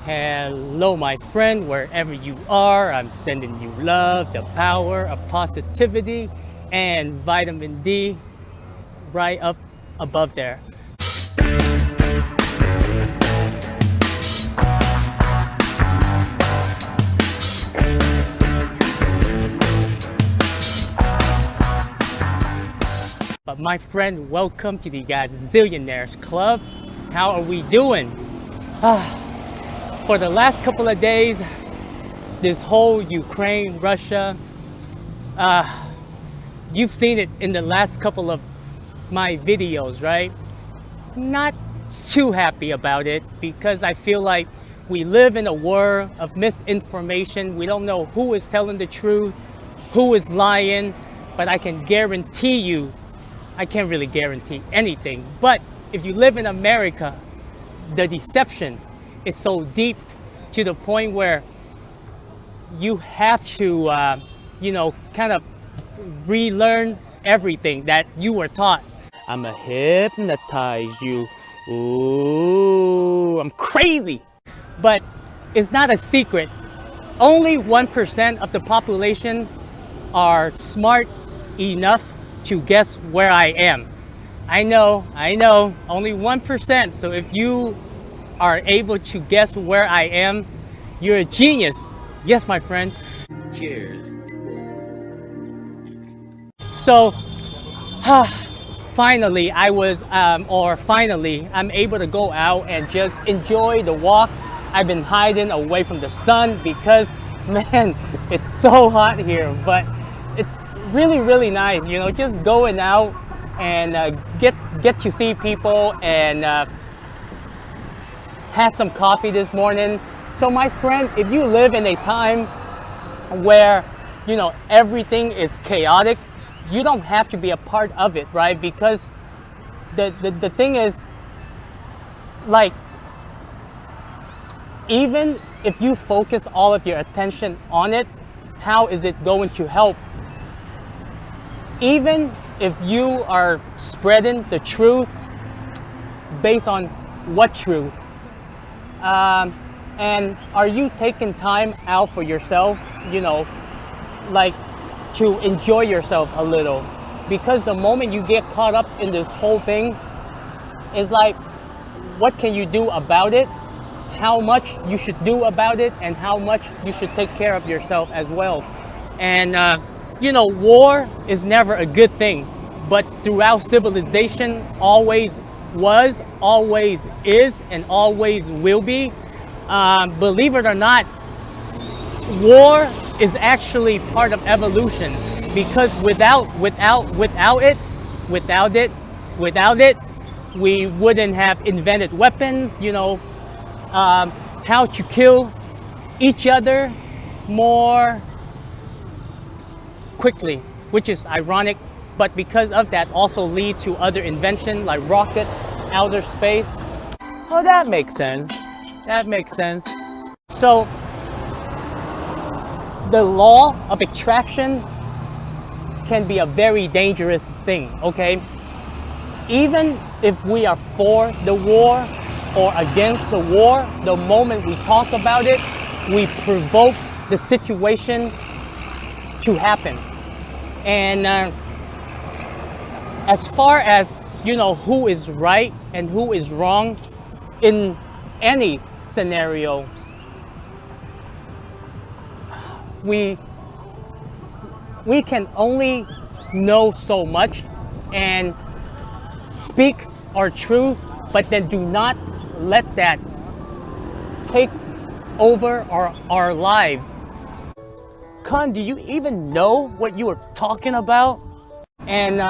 Hello, my friend, wherever you are. I'm sending you love, the power of positivity, and vitamin D right up above there. But my friend, welcome to the Gazillionaires Club. How are we doing? For the last couple of days, this whole Ukraine, Russia, you've seen it in the last couple of my videos, right? Not too happy about it because I feel like we live in a world of misinformation. We don't know who is telling the truth, who is lying, but I can guarantee you, I can't really guarantee anything, but if you live in America, the deception is so deep to the point where you have to, kind of relearn everything that you were taught. I'ma hypnotize you. Ooh, I'm crazy. But it's not a secret. Only 1% of the population are smart enough to guess where I am. I know, only 1%. So if you are able to guess where I am, you're a genius. Yes, my friend. Cheers. So, finally, I'm able to go out and just enjoy the walk. I've been hiding away from the sun because, man, it's so hot here, but it's really, really nice, just going out and get to see people and had some coffee this morning. So my friend, if you live in a time where, everything is chaotic, you don't have to be a part of it, right? Because the thing is, like, even if you focus all of your attention on it, how is it going to help? Even if you are spreading the truth based on what truth? And are you taking time out for yourself, like to enjoy yourself a little? Because the moment you get caught up in this whole thing, it's like, what can you do about it? How much you should do about it, and how much you should take care of yourself as well. And war is never a good thing, but throughout civilization, always was, always is, and always will be. Believe it or not, war is actually part of evolution, because without it, we wouldn't have invented weapons, how to kill each other more quickly, which is ironic, but because of that also lead to other inventions like rockets, outer space. Well, that makes sense. So the law of attraction can be a very dangerous thing, okay? Even if we are for the war or against the war, the moment we talk about it, we provoke the situation to happen. And as far as who is right and who is wrong in any scenario, we can only know so much and speak our truth, but then do not let that take over our lives. Con, do you even know what you were talking about? And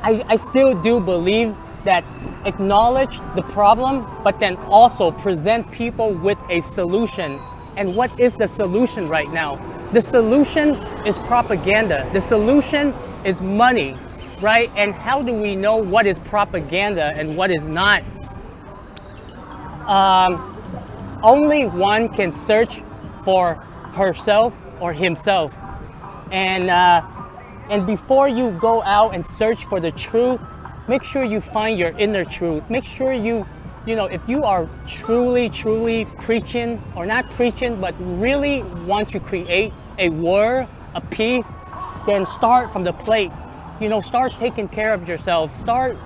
I still do believe that acknowledge the problem, but then also present people with a solution. And what is the solution right now? The solution is propaganda. The solution is money, right? And how do we know what is propaganda and what is not? Only one can search for herself or himself. And before you go out and search for the truth, make sure you find your inner truth. Make sure you if you are truly preaching, or not preaching, but really want to create a war, a peace, then start from the plate. Start taking care of yourself. Start,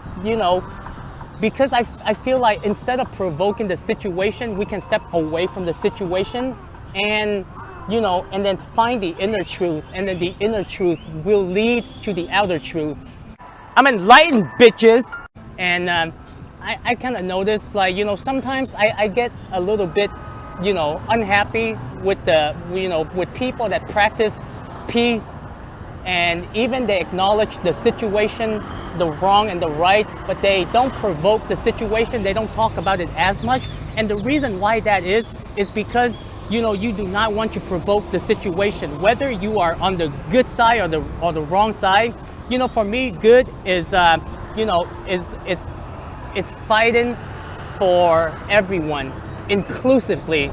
because I feel like instead of provoking the situation, we can step away from the situation and, and then find the inner truth. And then the inner truth will lead to the outer truth. I'm enlightened, bitches. And I kind of noticed, like, sometimes I get a little bit, unhappy with with people that practice peace, and even they acknowledge the situation, the wrong and the right, but they don't provoke the situation. They don't talk about it as much. And the reason why that is because, you do not want to provoke the situation, whether you are on the good side or the wrong side. For me, good is, it's fighting for everyone, inclusively.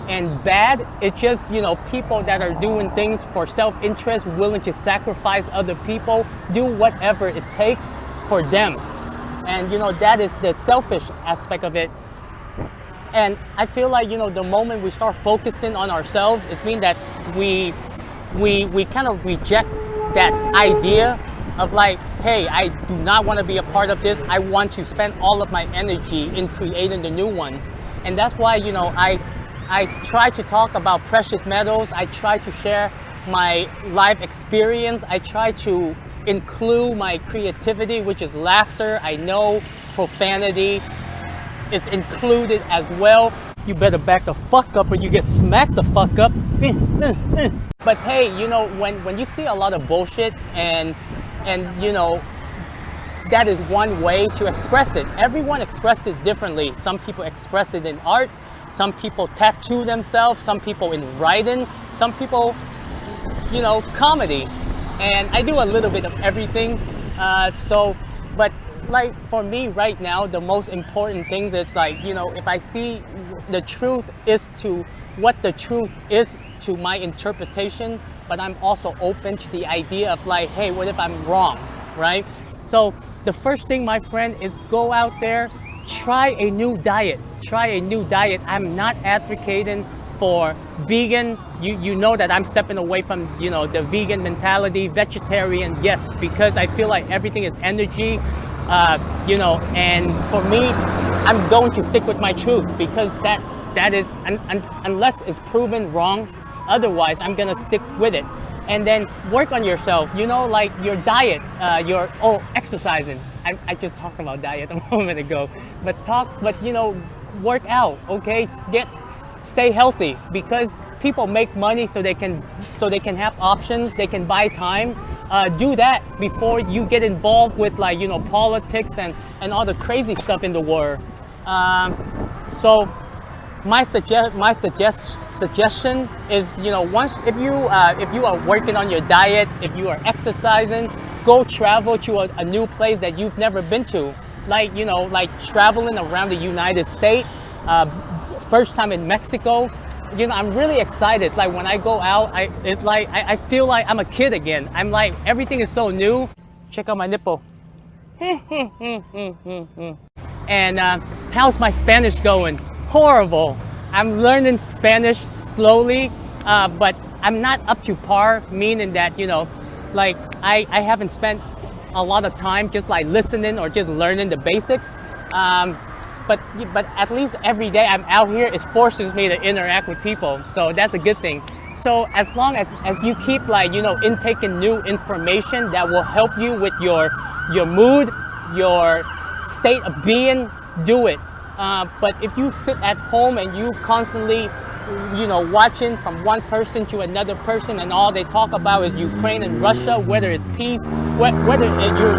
And bad, it's just, people that are doing things for self-interest, willing to sacrifice other people, do whatever it takes for them. And, that is the selfish aspect of it. And I feel like, the moment we start focusing on ourselves, it means that we kind of reject that idea of like, hey, I do not want to be a part of this. I want to spend all of my energy in creating the new one. And that's why, I try to talk about precious metals. I try to share my life experience. I try to include my creativity, which is laughter. I know profanity is included as well. You better back the fuck up or you get smacked the fuck up. But hey, when you see a lot of bullshit and that is one way to express it. Everyone expresses it differently. Some people express it in art. Some people tattoo themselves, some people in writing, some people, comedy. And I do a little bit of everything. But like for me right now, the most important thing is like, if I see the truth is to what the truth is to my interpretation, but I'm also open to the idea of like, hey, what if I'm wrong, right? So the first thing, my friend, is go out there, try a new diet. I'm not advocating for vegan. You know that I'm stepping away from, the vegan mentality, vegetarian, yes, because I feel like everything is energy, and for me, I'm going to stick with my truth because that is, unless it's proven wrong, otherwise I'm gonna stick with it. And then work on yourself, like your diet, exercising. I just talked about diet a moment ago, but work out, okay? Stay healthy, because people make money so they can have options, they can buy time. Do that before you get involved with like, politics and all the crazy stuff in the world. So my suggestion is, once if you are working on your diet, if you are exercising, go travel to a new place that you've never been to. Like, like traveling around the United States, first time in Mexico. I'm really excited. Like when I go out, I feel like I'm a kid again. I'm like, everything is so new. Check out my nipple. And how's my Spanish going? Horrible. I'm learning Spanish slowly, but I'm not up to par, meaning that, like I haven't spent a lot of time just like listening or just learning the basics. But at least every day I'm out here, it forces me to interact with people. So that's a good thing. So as long as you keep like, intaking new information that will help you with your mood, your state of being, do it. But if you sit at home and you constantly, watching from one person to another person and all they talk about is Ukraine and Russia, whether it's peace, whether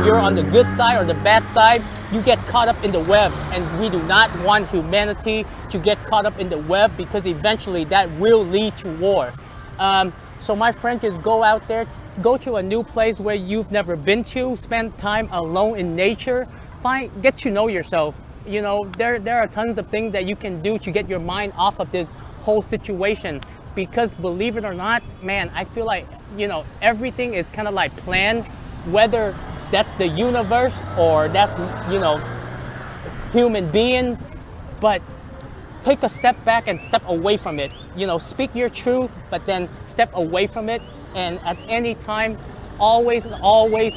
you're on the good side or the bad side, you get caught up in the web. And we do not want humanity to get caught up in the web, because eventually that will lead to war. So my friend, just go out there, go to a new place where you've never been to, spend time alone in nature, get to know yourself. There are tons of things that you can do to get your mind off of this whole situation, because believe it or not, man, I feel like, everything is kind of like planned, whether that's the universe or that's, human beings. but take a step back and step away from it. You know, speak your truth, but then step away from it. And at any time, always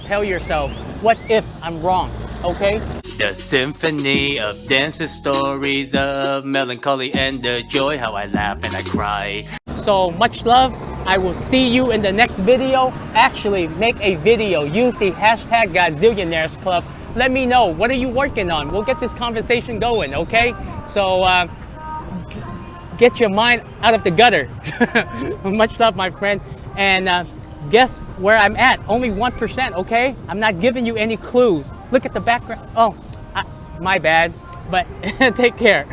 tell yourself, what if I'm wrong, okay? The symphony of dances, stories of melancholy and the joy, how I laugh and I cry. So much love. I will see you in the next video. Actually, make a video. Use the hashtag Gazillionaires Club. Let me know, what are you working on? We'll get this conversation going, okay? So get your mind out of the gutter. Much love, my friend. And guess where I'm at? Only 1%, okay? I'm not giving you any clues. Look at the background. Oh, my bad. But take care.